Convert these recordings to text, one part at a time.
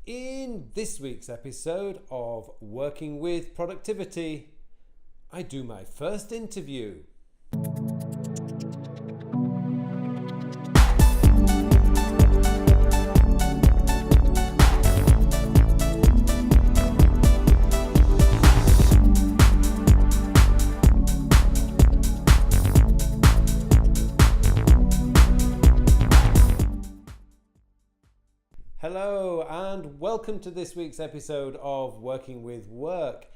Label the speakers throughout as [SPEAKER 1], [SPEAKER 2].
[SPEAKER 1] In this week's episode of Working with Productivity, I do my first interview. Hello and welcome to this week's episode of Working with Work.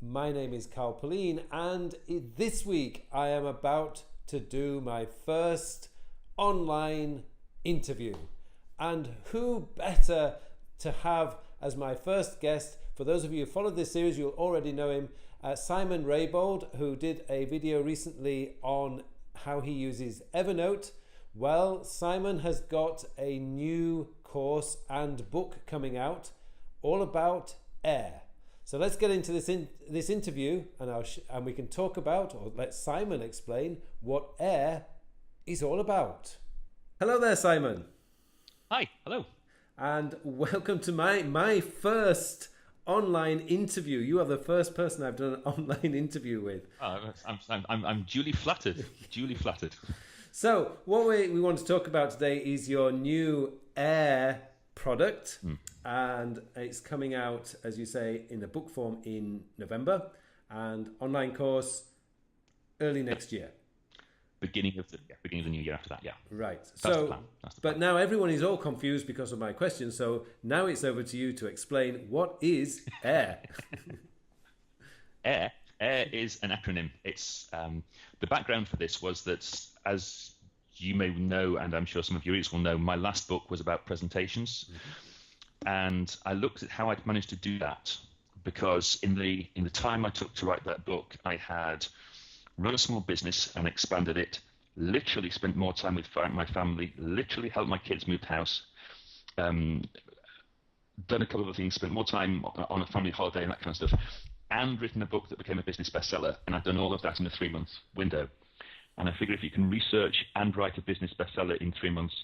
[SPEAKER 1] My name is Pullein and this week I am about to do my first online interview. And who better to have as my first guest? For those of you who followed this series, you'll already know him, Simon Raybould, who did a video recently on how he uses Evernote. Well, Simon has got a new course and book coming out all about A.I.R. So let's get into this interview and we can talk about, or let Simon explain, what A.I.R. is all about. Hello there, Simon.
[SPEAKER 2] Hi, hello.
[SPEAKER 1] And welcome to my first online interview. You are the first person I've done an online interview with.
[SPEAKER 2] I'm duly flattered. Duly flattered.
[SPEAKER 1] So what we want to talk about today is your new A.I.R. product, and it's coming out, as you say, in a book form in November, and online course early next year.
[SPEAKER 2] Beginning of the new year after that, yeah.
[SPEAKER 1] Right.
[SPEAKER 2] That's the plan.
[SPEAKER 1] But now everyone is all confused because of my question. So now it's over to you to explain what is A.I.R.
[SPEAKER 2] A.I.R. A.I.R. is an acronym. It's the background for this was that, as you may know, and I'm sure some of your readers will know, my last book was about presentations, and I looked at how I'd managed to do that, because in the time I took to write that book, I had run a small business and expanded it, literally spent more time with my family, literally helped my kids move house, done a couple of other things, spent more time on a family holiday and that kind of stuff, and written a book that became a business bestseller, and I've done all of that in a 3-month window. And I figure if you can research and write a business bestseller in 3 months,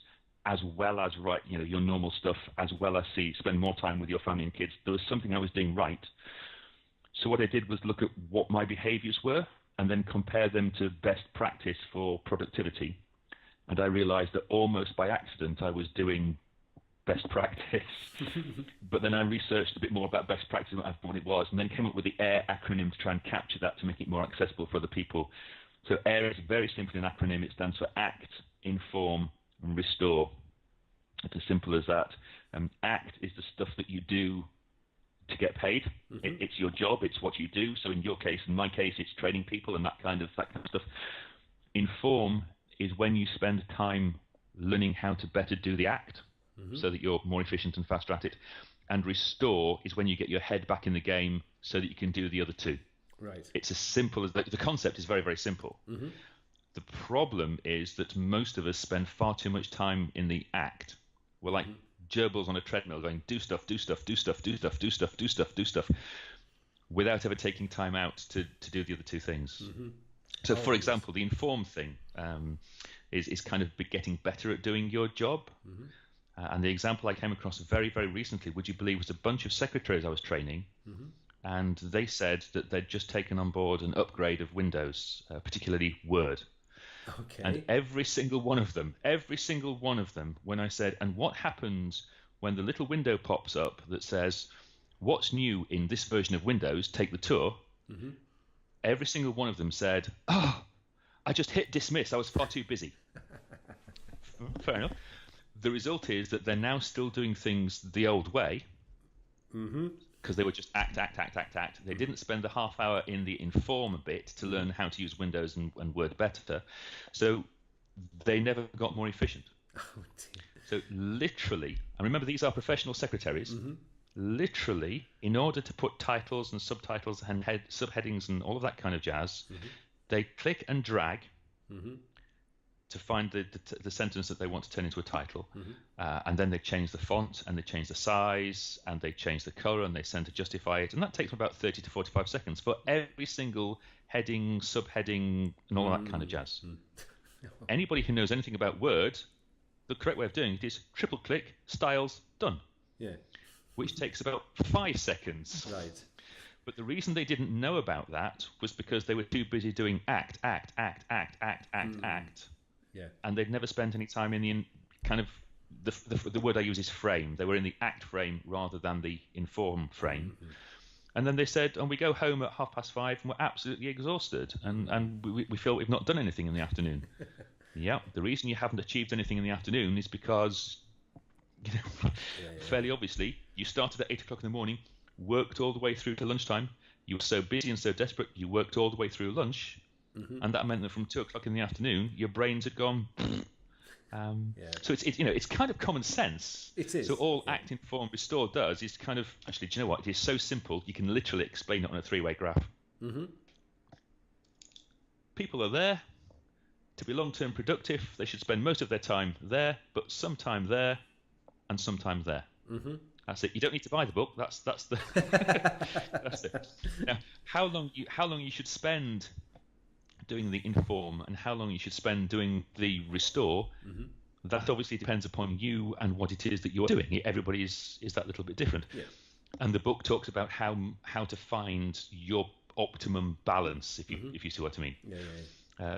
[SPEAKER 2] as well as write your normal stuff, as well as spend more time with your family and kids, there was something I was doing right. So what I did was look at what my behaviors were and then compare them to best practice for productivity. And I realized that almost by accident I was doing best practice. But then I researched a bit more about best practice and what it was, and then came up with the A.I.R. acronym to try and capture that to make it more accessible for other people. So A.I.R. is very simply an acronym. It stands for Act, Inform, and Restore. It's as simple as that. Act is the stuff that you do to get paid. It's your job. It's what you do. So in your case, in my case, it's training people and that kind of stuff. Inform is when you spend time learning how to better do the act, so that you're more efficient and faster at it. And restore is when you get your head back in the game so that you can do the other two.
[SPEAKER 1] Right.
[SPEAKER 2] It's as simple as that. The concept is very, very simple. The problem is that most of us spend far too much time in the act. We're like gerbils on a treadmill going, do stuff, do stuff, do stuff, do stuff, do stuff, do stuff, do stuff, without ever taking time out to do the other two things. So, for example, the inform thing is kind of getting better at doing your job. And the example I came across very, very recently, would you believe, was a bunch of secretaries I was training. And they said that they'd just taken on board an upgrade of Windows, particularly Word.
[SPEAKER 1] Okay.
[SPEAKER 2] And every single one of them, when I said, and what happens when the little window pops up that says, what's new in this version of Windows, take the tour, every single one of them said, oh, I just hit dismiss, I was far too busy. Fair enough. The result is that they're now still doing things the old way, because they were just act. They didn't spend the half hour in the inform bit to learn how to use Windows and Word better. So they never got more efficient.
[SPEAKER 1] Oh, dear.
[SPEAKER 2] So literally, and remember these are professional secretaries, literally, in order to put titles and subtitles and subheadings and all of that kind of jazz, they click and drag to find the sentence that they want to turn into a title. And then they change the font and they change the size and they change the color and they send to justify it. And that takes about 30 to 45 seconds for every single heading, subheading, and all that kind of jazz. Anybody who knows anything about Word, the correct way of doing it is triple click, styles, done.
[SPEAKER 1] Yeah.
[SPEAKER 2] which takes about 5 seconds.
[SPEAKER 1] Right.
[SPEAKER 2] But the reason they didn't know about that was because they were too busy doing act.
[SPEAKER 1] Yeah.
[SPEAKER 2] And they'd never spent any time in the kind of the word I use is frame. They were in the act frame rather than the inform frame. And then they said, and we go home at 5:30 and we're absolutely exhausted, and we feel we've not done anything in the afternoon. Yeah, the reason you haven't achieved anything in the afternoon is because, fairly obviously, you started at 8 o'clock in the morning, worked all the way through to lunchtime. You were so busy and so desperate, you worked all the way through lunch, and that meant that from 2 o'clock in the afternoon, your brains had gone. So it's kind of common sense.
[SPEAKER 1] It is.
[SPEAKER 2] So all act, inform, restore does is kind of actually. Do you know what? It is so simple. You can literally explain it on a 3-way graph. People are there to be long-term productive. They should spend most of their time there, but some time there, and some time there. That's it. You don't need to buy the book. That's the that's it. Now, how long you should spend doing the inform and how long you should spend doing the restore, that obviously depends upon you and what it is that you're doing. Everybody is that little bit different.
[SPEAKER 1] Yeah.
[SPEAKER 2] And the book talks about how to find your optimum balance, if you see what I mean.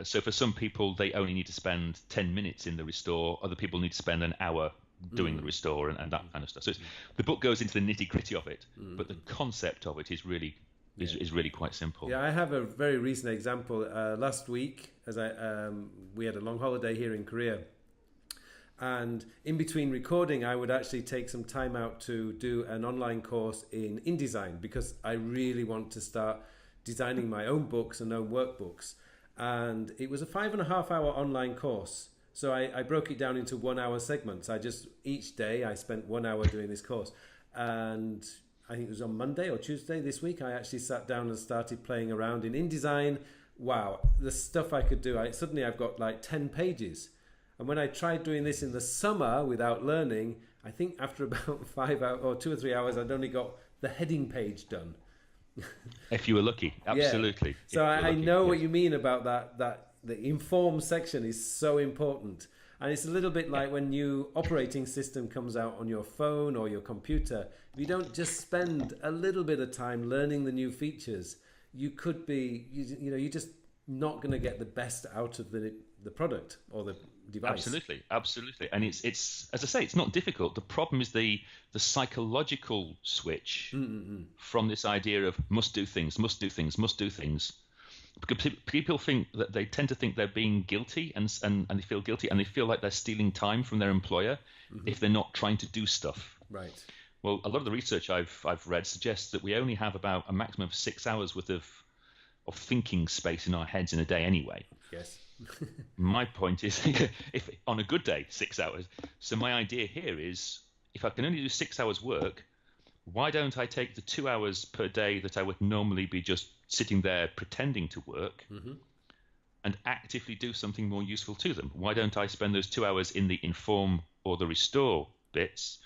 [SPEAKER 2] So for some people, they only need to spend 10 minutes in the restore. Other people need to spend an hour doing the restore and that kind of stuff. So the book goes into the nitty-gritty of it, but the concept of it is really quite simple.
[SPEAKER 1] Yeah, I have a very recent example. Last week, as we had a long holiday here in Korea, and in between recording, I would actually take some time out to do an online course in InDesign because I really want to start designing my own books and own workbooks. And it was a 5.5-hour online course. So I broke it down into 1-hour segments. Each day I spent 1 hour doing this course. And I think it was on Monday or Tuesday this week, I actually sat down and started playing around in InDesign. Wow, the stuff I could do. Suddenly I've got like 10 pages. And when I tried doing this in the summer without learning, I think after about 5 hours or 2 or 3 hours, I'd only got the heading page done.
[SPEAKER 2] If you were lucky, absolutely.
[SPEAKER 1] Yeah. So I know what you mean about that the inform section is so important. And it's a little bit like when new operating system comes out on your phone or your computer. If you don't just spend a little bit of time learning the new features, you could be, you're just not going to get the best out of the product or the device. Absolutely. And it's as I say, it's not difficult. The problem is the psychological switch from this idea of must do things. Because people think that they tend to think they're being guilty and they feel guilty and they feel like they're stealing time from their employer if they're not trying to do stuff. Right.
[SPEAKER 2] Well, a lot of the research I've read suggests that we only have about a maximum of 6 hours worth of thinking space in our heads in a day anyway.
[SPEAKER 1] Yes.
[SPEAKER 2] My point is, if on a good day, 6 hours. So my idea here is, if I can only do 6 hours work, why don't I take the 2 hours per day that I would normally be just sitting there pretending to work and actively do something more useful to them? Why don't I spend those 2 hours in the inform or the restore bits?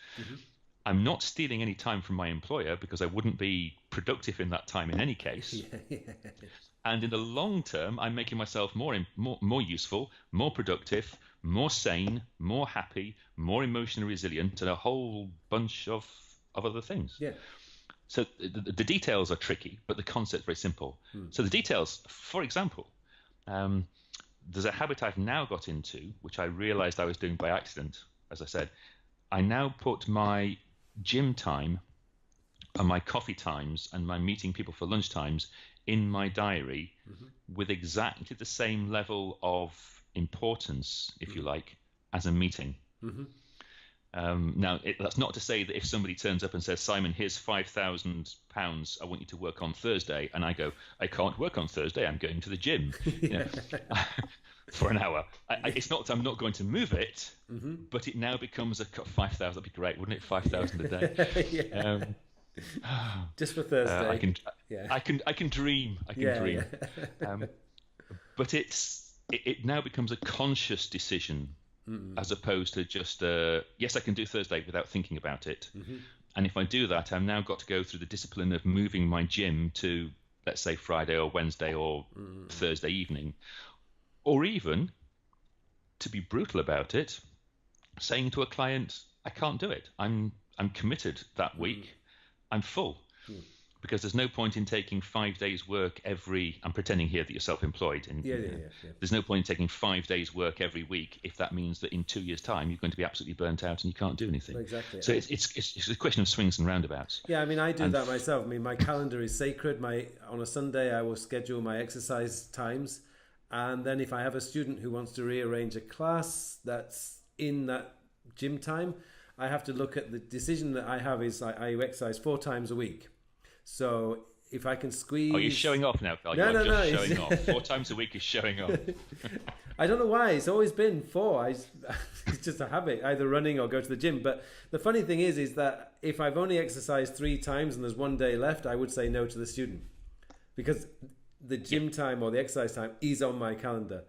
[SPEAKER 2] I'm not stealing any time from my employer because I wouldn't be productive in that time in any case. And in the long term, I'm making myself more useful, more productive, more sane, more happy, more emotionally resilient, and a whole bunch of other things.
[SPEAKER 1] Yeah.
[SPEAKER 2] So the details are tricky, but the concept's very simple. So the details, for example, there's a habit I've now got into, which I realized I was doing by accident, as I said. I now put my gym time and my coffee times and my meeting people for lunch times in my diary with exactly the same level of importance, if you like, as a meeting. Now, that's not to say that if somebody turns up and says, Simon, here's £5,000, I want you to work on Thursday, and I go, I can't work on Thursday, I'm going to the gym for an hour. It's not that I'm not going to move it, but it now becomes a 5,000. That'd be great, wouldn't it? 5,000 a day.
[SPEAKER 1] Just for Thursday.
[SPEAKER 2] I can dream. Dream. But it now becomes a conscious decision. As opposed to just, yes, I can do Thursday without thinking about it. And if I do that, I've now got to go through the discipline of moving my gym to, let's say, Friday or Wednesday or Thursday evening. Or even, to be brutal about it, saying to a client, I can't do it. I'm I'm committed that week, I'm full. Because there's no point in taking 5 days work I'm pretending here that you're self-employed, and there's no point in taking 5 days work every week if that means that in 2 years' time you're going to be absolutely burnt out and you can't do anything.
[SPEAKER 1] Exactly.
[SPEAKER 2] So it's a question of swings and roundabouts.
[SPEAKER 1] Yeah, I mean, I do that myself. I mean, my calendar is sacred. On a Sunday, I will schedule my exercise times, and then if I have a student who wants to rearrange a class that's in that gym time, I have to look at the decision that I have is I exercise 4 times a week. So if I can squeeze...
[SPEAKER 2] Oh, you're showing off now, Phil.
[SPEAKER 1] No,
[SPEAKER 2] you're just showing off. 4 times a week is showing off.
[SPEAKER 1] I don't know why. It's always been 4. It's just a habit, either running or go to the gym. But the funny thing is that if I've only exercised 3 times and there's 1 day left, I would say no to the student. Because the gym time or the exercise time is on my calendar.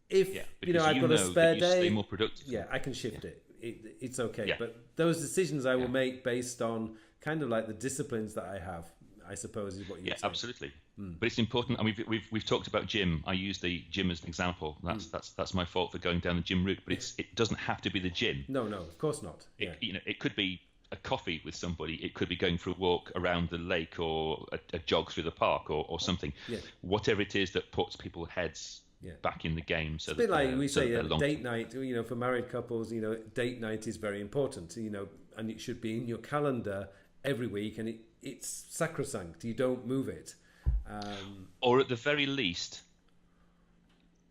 [SPEAKER 1] If I've got a spare day,
[SPEAKER 2] stay more productive.
[SPEAKER 1] Yeah, I can shift it. It's okay. Yeah. But those decisions I will make based on kind of like the disciplines that I have, I suppose, is what you're saying.
[SPEAKER 2] Yeah, absolutely. But it's important, and we've talked about gym. I use the gym as an example. That's my fault for going down the gym route. But it doesn't have to be the gym.
[SPEAKER 1] No, of course not.
[SPEAKER 2] It could be a coffee with somebody. It could be going for a walk around the lake or a jog through the park or something. Yeah. Whatever it is that puts people's heads back in the game. So
[SPEAKER 1] it's a bit like we say a date night. For married couples, date night is very important. And it should be in your calendar every week, and it's sacrosanct. You don't move it.
[SPEAKER 2] Or at the very least,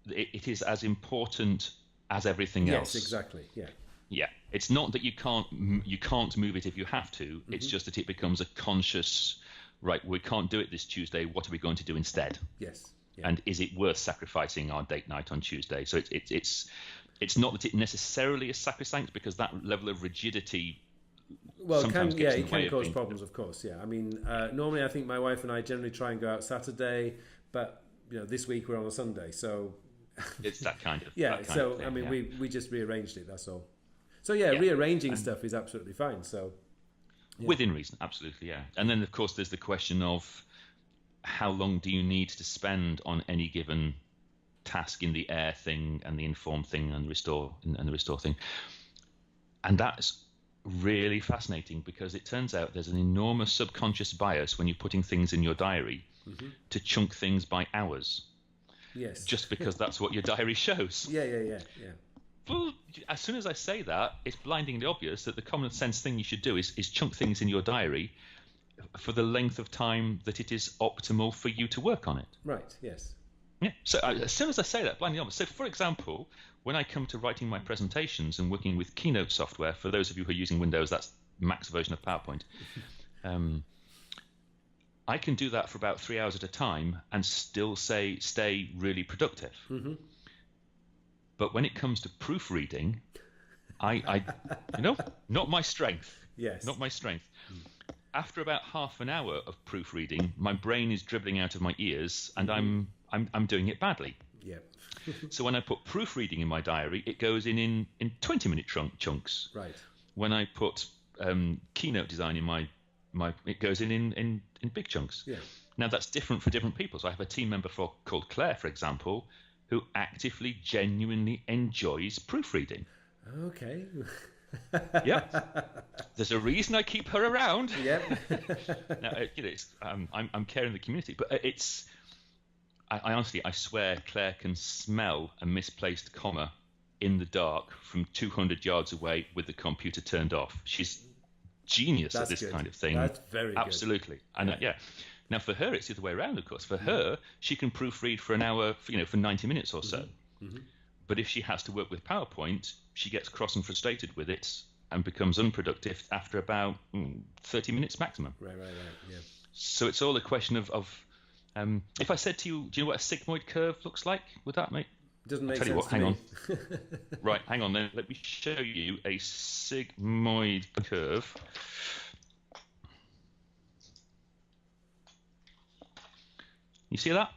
[SPEAKER 2] it is as important as everything else.
[SPEAKER 1] Yes, exactly. Yeah.
[SPEAKER 2] Yeah. It's not that you can't move it if you have to. It's just that it becomes a conscious, right, we can't do it this Tuesday. What are we going to do instead?
[SPEAKER 1] Yes. Yeah.
[SPEAKER 2] And is it worth sacrificing our date night on Tuesday? So it's not that it necessarily is sacrosanct, because that level of rigidity it can
[SPEAKER 1] cause problems, of course. Yeah, I mean, normally I think my wife and I generally try and go out Saturday, but this week we're on a Sunday, so
[SPEAKER 2] it's that kind of
[SPEAKER 1] thing, I mean, we just rearranged it. That's all. So rearranging stuff is absolutely fine. So
[SPEAKER 2] within reason, absolutely, yeah. And then of course there's the question of how long do you need to spend on any given task in the A.I.R thing and the inform thing and the restore thing, and that's really fascinating, because it turns out there's an enormous subconscious bias when you're putting things in your diary to chunk things by hours.
[SPEAKER 1] Yes.
[SPEAKER 2] Just because that's what your diary shows.
[SPEAKER 1] Yeah.
[SPEAKER 2] Well, as soon as I say that, it's blindingly obvious that the common sense thing you should do is chunk things in your diary for the length of time that it is optimal for you to work on it.
[SPEAKER 1] Right, yes.
[SPEAKER 2] Yeah. So as soon as I say that, blindingly obvious. So for example, when I come to writing my presentations and working with Keynote software, for those of you who are using Windows, that's max version of PowerPoint. I can do that for about 3 hours at a time and still stay really productive. But when it comes to proofreading, I not my strength.
[SPEAKER 1] Yes.
[SPEAKER 2] Not my strength. After about half an hour of proofreading, my brain is dribbling out of my ears, and I'm doing it badly.
[SPEAKER 1] Yeah.
[SPEAKER 2] So when I put proofreading in my diary, it goes in 20-minute chunks.
[SPEAKER 1] Right.
[SPEAKER 2] When I put keynote design in my it goes in big chunks.
[SPEAKER 1] Yeah.
[SPEAKER 2] Now that's different for different people. So I have a team member called Claire, for example, who actively, genuinely enjoys proofreading.
[SPEAKER 1] Okay.
[SPEAKER 2] Yep. There's a reason I keep her around.
[SPEAKER 1] Yep.
[SPEAKER 2] Now, I'm caring the community, but I honestly, I swear Claire can smell a misplaced comma in the dark from 200 yards away with the computer turned off. She's genius at this kind of thing.
[SPEAKER 1] That's very
[SPEAKER 2] absolutely.
[SPEAKER 1] good.
[SPEAKER 2] And now for her, it's the other way around, of course. For her, she can proofread for an hour, for 90 minutes or so. But if she has to work with PowerPoint, she gets cross and frustrated with it and becomes unproductive after about 30 minutes maximum.
[SPEAKER 1] Right, yeah.
[SPEAKER 2] So it's all a question of if I said to you, do you know what a sigmoid curve looks like? Would that make...
[SPEAKER 1] Doesn't make
[SPEAKER 2] sense to me.
[SPEAKER 1] Hang on.
[SPEAKER 2] Right, hang on then. Let me show you a sigmoid curve. You see that?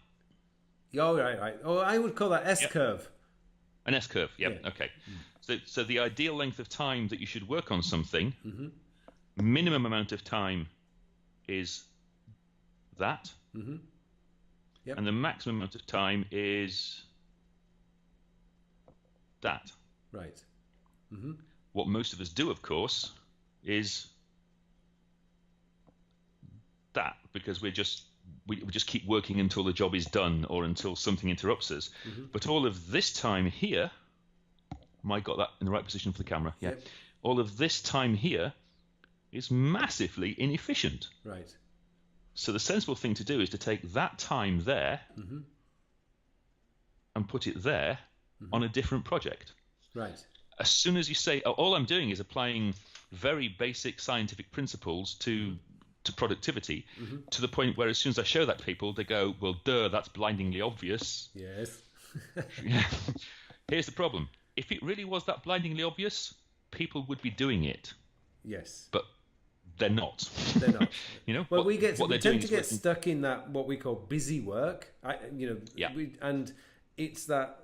[SPEAKER 1] Oh, right. Oh, I would call that S-curve.
[SPEAKER 2] An S-curve, yeah. Okay. So the ideal length of time that you should work on something, minimum amount of time is that.
[SPEAKER 1] Yep.
[SPEAKER 2] And the maximum amount of time is that.
[SPEAKER 1] Right.
[SPEAKER 2] What most of us do, of course, is that because we just keep working until the job is done or until something interrupts us. But all of this time here, Mike got that in the right position for the camera. Yeah. Yep. All of this time here is massively inefficient.
[SPEAKER 1] Right.
[SPEAKER 2] So the sensible thing to do is to take that time there and put it there on a different project.
[SPEAKER 1] Right.
[SPEAKER 2] As soon as you say, oh, all I'm doing is applying very basic scientific principles to productivity, to the point where as soon as I show that to people, they go, well, duh, that's blindingly obvious.
[SPEAKER 1] Yes.
[SPEAKER 2] Here's the problem. If it really was that blindingly obvious, people would be doing it.
[SPEAKER 1] Yes.
[SPEAKER 2] But they're not.
[SPEAKER 1] They're not.
[SPEAKER 2] Well,
[SPEAKER 1] we tend to get stuck in that what we call busy work. And it's that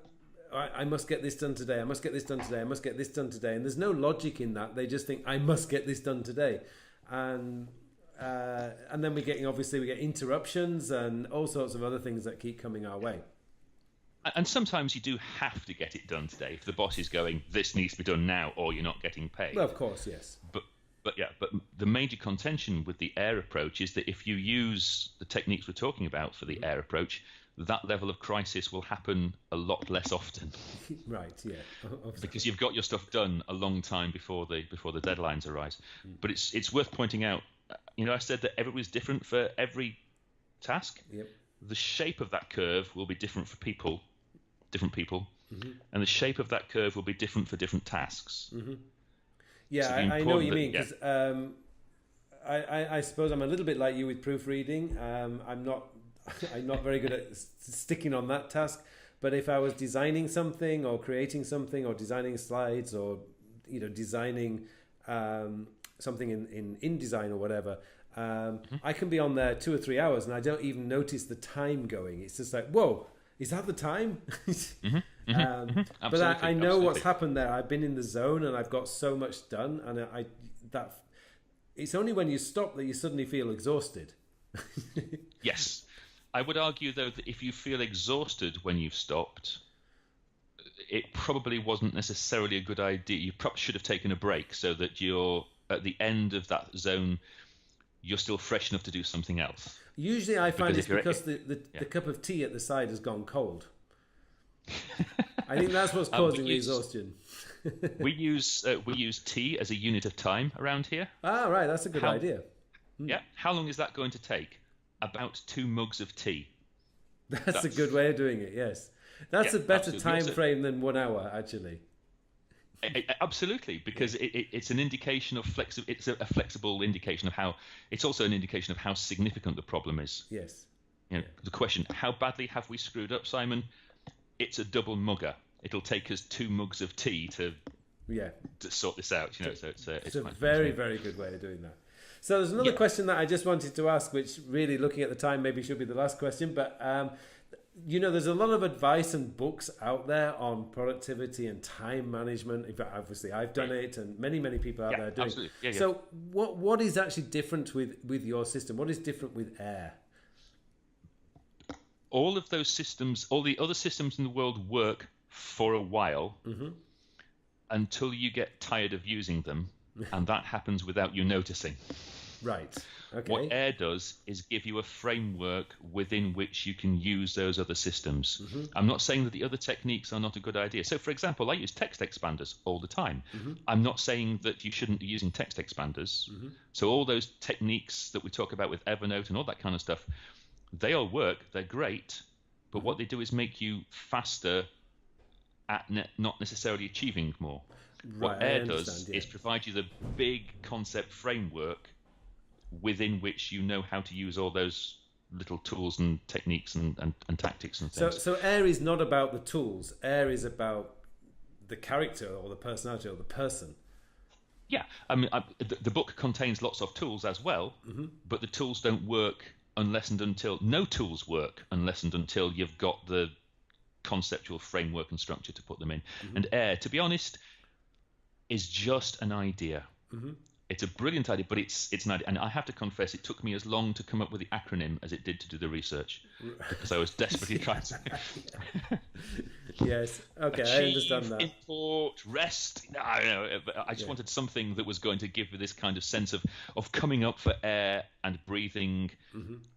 [SPEAKER 1] I must get this done today. I must get this done today. I must get this done today. And there's no logic in that. They just think I must get this done today, and then we get interruptions and all sorts of other things that keep coming our way.
[SPEAKER 2] And sometimes you do have to get it done today. If the boss is going, this needs to be done now, or you're not getting paid.
[SPEAKER 1] Well, of course, yes.
[SPEAKER 2] But the major contention with the A.I.R approach is that if you use the techniques we're talking about for the A.I.R approach, that level of crisis will happen a lot less often.
[SPEAKER 1] Right, yeah.
[SPEAKER 2] Because you've got your stuff done a long time before the deadlines arise. But it's worth pointing out, I said that everybody's different for every task.
[SPEAKER 1] Yep.
[SPEAKER 2] The shape of that curve will be different for different people, and the shape of that curve will be different for different tasks.
[SPEAKER 1] Yeah,
[SPEAKER 2] so
[SPEAKER 1] I know what you mean, because I suppose I'm a little bit like you with proofreading. I'm not very good at sticking on that task, but if I was designing something or creating something or designing slides or designing something in InDesign or whatever, I can be on there 2 or 3 hours and I don't even notice the time going. It's just like, whoa, is that the time? But I know what's happened there. I've been in the zone and I've got so much done, and it's only when you stop that you suddenly feel exhausted.
[SPEAKER 2] Yes. I would argue, though, that if you feel exhausted when you've stopped, it probably wasn't necessarily a good idea. You probably should have taken a break so that you're at the end of that zone, you're still fresh enough to do something else.
[SPEAKER 1] Usually I find it's because the cup of tea at the side has gone cold. I think that's what's causing the exhaustion.
[SPEAKER 2] we use tea as a unit of time around here.
[SPEAKER 1] Ah, right, that's a good idea.
[SPEAKER 2] Yeah. How long is that going to take? About 2 mugs of tea.
[SPEAKER 1] That's a good way of doing it, yes. That's a better time frame than 1 hour, actually.
[SPEAKER 2] Absolutely, because it's an indication of it's a flexible indication of how. It's also an indication of how significant the problem is.
[SPEAKER 1] Yes.
[SPEAKER 2] The question: how badly have we screwed up, Simon? It's a double mugger. It'll take us 2 mugs of tea to sort this out. So it's a
[SPEAKER 1] very, very good way of doing that. So there's another question that I just wanted to ask, which really, looking at the time, maybe should be the last question. But there's a lot of advice and books out there on productivity and time management. In fact, obviously, I've done it, and many, many people out there doing.
[SPEAKER 2] Absolutely. Yeah,
[SPEAKER 1] so, what is actually different with your system? What is different with A.I.R?
[SPEAKER 2] All of those systems, all the other systems in the world work for a while until you get tired of using them, and that happens without you noticing.
[SPEAKER 1] Right. Okay.
[SPEAKER 2] What A.I.R does is give you a framework within which you can use those other systems. I'm not saying that the other techniques are not a good idea. So, for example, I use text expanders all the time. I'm not saying that you shouldn't be using text expanders. So all those techniques that we talk about with Evernote and all that kind of stuff, they all work. They're great. But what they do is make you faster at not necessarily achieving more.
[SPEAKER 1] Right,
[SPEAKER 2] what A.I.R does is provide you the big concept framework within which you know how to use all those little tools and techniques and tactics and things.
[SPEAKER 1] So A.I.R is not about the tools. A.I.R is about the character or the personality or the person.
[SPEAKER 2] Yeah, I mean, the book contains lots of tools as well, but the tools don't work no tools work unless and until you've got the conceptual framework and structure to put them in. And A.I.R, to be honest, is just an idea. It's a brilliant idea, but it's an idea. And I have to confess, it took me as long to come up with the acronym as it did to do the research, because I was desperately trying to.
[SPEAKER 1] Yes. Okay,
[SPEAKER 2] Achieve,
[SPEAKER 1] I understand that.
[SPEAKER 2] import, rest. No, I just wanted something that was going to give you this kind of sense of coming up for air and breathing,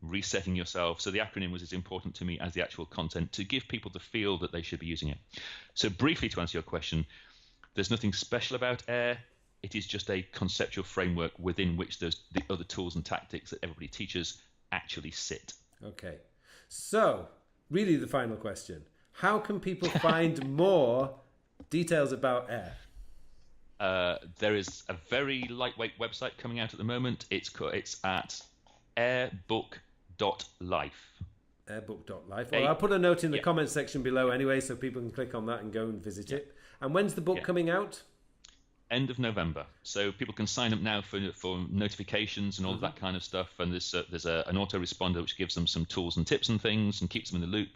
[SPEAKER 2] resetting yourself. So the acronym was as important to me as the actual content, to give people the feel that they should be using it. So briefly, to answer your question, there's nothing special about A.I.R. It is just a conceptual framework within which the other tools and tactics that everybody teaches actually sit.
[SPEAKER 1] Okay. So, really the final question. How can people find more details about A.I.R?
[SPEAKER 2] There is a very lightweight website coming out at the moment. It's at airbook.life.
[SPEAKER 1] Airbook.life. Well, I'll put a note in the comments section below anyway, so people can click on that and go and visit it. And when's the book coming out?
[SPEAKER 2] End of November, so people can sign up now for notifications and all of that kind of stuff. And there's an autoresponder which gives them some tools and tips and things and keeps them in the loop.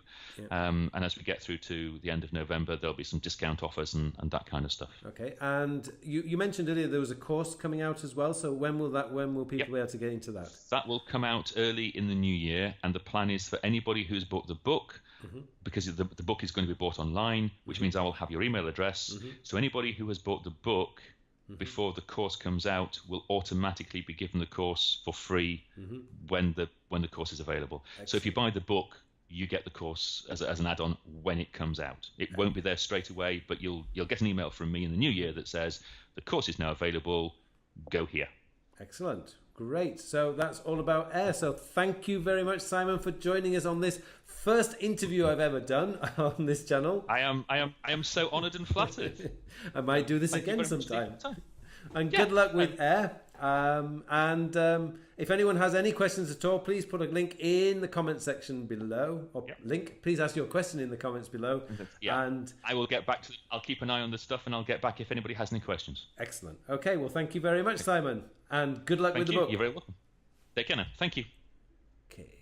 [SPEAKER 2] And as we get through to the end of November, there'll be some discount offers and that kind of stuff.
[SPEAKER 1] Okay. And you mentioned earlier there was a course coming out as well. So when will people be able to get into that? That
[SPEAKER 2] will come out early in the new year, and the plan is for anybody who's bought the book. Because the book is going to be bought online, which means I will have your email address. So anybody who has bought the book before the course comes out will automatically be given the course for free when the course is available. Excellent. So if you buy the book, you get the course as an add-on when it comes out. It won't be there straight away, but you'll get an email from me in the new year that says the course is now available. Go here. Excellent. Great. So that's all about A.I.R. So thank you very much, Simon, for joining us on this first interview I've ever done on this channel. I am so honoured and flattered. I might do this again sometime. And good luck with A.I.R. If anyone has any questions at all, please put a link in the comment section below. Please ask your question in the comments below. And I will get back to I'll keep an eye on the stuff and I'll get back if anybody has any questions. Excellent. Okay, well, thank you very much, Simon. And good luck with the book. You're very welcome. Take care now. Thank you. Okay.